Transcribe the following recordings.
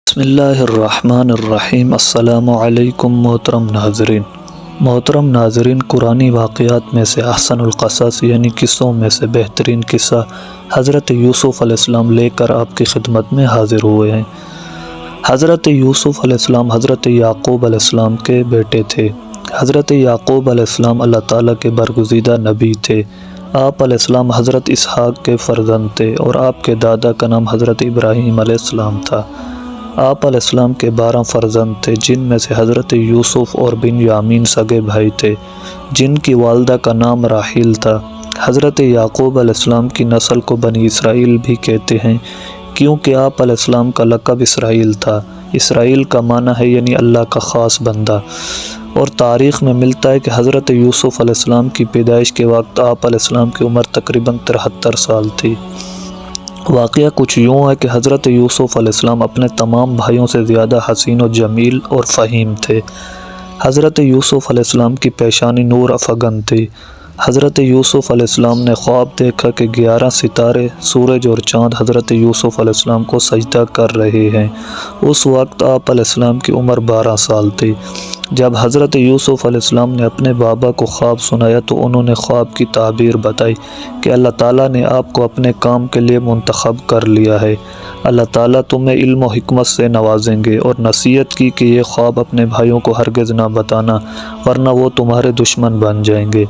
بسم اللہ الرحمن الرحیم۔ السلام علیکم محترم ناظرین، قرآنی واقعات میں سے احسن القصص یعنی قصوں میں سے بہترین قصہ حضرت یوسف علیہ السلام لے کر آپ کی خدمت میں حاضر ہوئے ہیں۔ حضرت یوسف علیہ السلام حضرت یعقوب علیہ السلام کے بیٹے تھے۔ حضرت یعقوب علیہ السلام اللہ تعالیٰ کے برگزیدہ نبی تھے۔ آپ علیہ السلام حضرت اسحاق کے فرزند تھے اور آپ کے دادا کا نام حضرت ابراہیم علیہ السلام تھا۔ آپ علیہ السلام کے 12 فرزند تھے، جن میں سے حضرت یوسف اور بنیامین سگے بھائی تھے، جن کی والدہ کا نام راحیل تھا۔ حضرت یعقوب علیہ السلام کی نسل کو بنی اسرائیل بھی کہتے ہیں، کیونکہ آپ علیہ السلام کا لقب اسرائیل تھا۔ اسرائیل کا معنی ہے یعنی اللہ کا خاص بندہ، اور تاریخ میں ملتا ہے کہ حضرت یوسف علیہ السلام کی پیدائش کے وقت آپ علیہ السلام کی عمر تقریباً 73 سال تھی۔ واقعہ کچھ یوں ہے کہ حضرت یوسف علیہ السلام اپنے تمام بھائیوں سے زیادہ حسین و جمیل اور فہیم تھے۔ حضرت یوسف علیہ السلام کی پیشانی نور افگن تھی۔ حضرت یوسف علیہ السلام نے خواب دیکھا کہ 11 ستارے، سورج اور چاند حضرت یوسف علیہ السلام کو سجدہ کر رہے ہیں۔ اس وقت آپ علیہ السلام کی عمر 12 سال تھی۔ جب حضرت یوسف علیہ السلام نے اپنے بابا کو خواب سنایا تو انہوں نے خواب کی تعبیر بتائی کہ اللہ تعالیٰ نے آپ کو اپنے کام کے لیے منتخب کر لیا ہے۔ اللہ تعالیٰ تمہیں علم و حکمت سے نوازیں گے، اور نصیحت کی کہ یہ خواب اپنے بھائیوں کو ہرگز نہ بتانا، ورنہ وہ تمہارے دشمن بن جائیں گے۔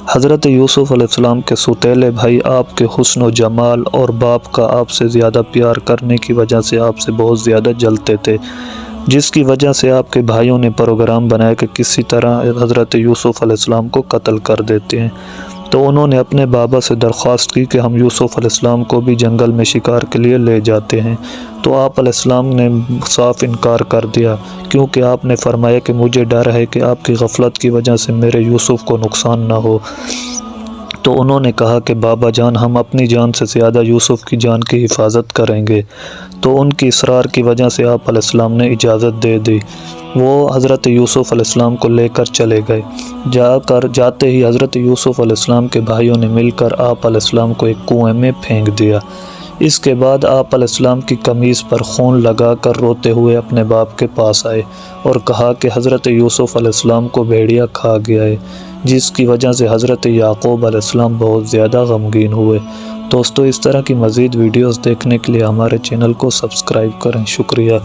حضرت یوسف علیہ السلام کے سوتیلے بھائی آپ کے حسن و جمال اور باپ کا آپ سے زیادہ پیار کرنے کی وجہ سے آپ سے بہت زیادہ جلتے تھے، جس کی وجہ سے آپ کے بھائیوں نے پروگرام بنایا کہ کسی طرح حضرت یوسف علیہ السلام کو قتل کر دیتے ہیں۔ تو انہوں نے اپنے بابا سے درخواست کی کہ ہم یوسف علیہ السلام کو بھی جنگل میں شکار کے لیے لے جاتے ہیں، تو آپ علیہ السلام نے صاف انکار کر دیا، کیونکہ آپ نے فرمایا کہ مجھے ڈر ہے کہ آپ کی غفلت کی وجہ سے میرے یوسف کو نقصان نہ ہو۔ تو انہوں نے کہا کہ بابا جان، ہم اپنی جان سے زیادہ یوسف کی جان کی حفاظت کریں گے۔ تو ان کی اصرار کی وجہ سے آپ علیہ السلام نے اجازت دے دی۔ وہ حضرت یوسف علیہ السلام کو لے کر چلے گئے۔ جاتے ہی حضرت یوسف علیہ السلام کے بھائیوں نے مل کر آپ علیہ السلام کو ایک کنویں میں پھینک دیا۔ اس کے بعد آپ علیہ السلام کی قمیض پر خون لگا کر روتے ہوئے اپنے باپ کے پاس آئے اور کہا کہ حضرت یوسف علیہ السلام کو بھیڑیا کھا گیا ہے، جس کی وجہ سے حضرت یعقوب علیہ السلام بہت زیادہ غمگین ہوئے۔ دوستو، اس طرح کی مزید ویڈیوز دیکھنے کے لیے ہمارے چینل کو سبسکرائب کریں۔ شکریہ۔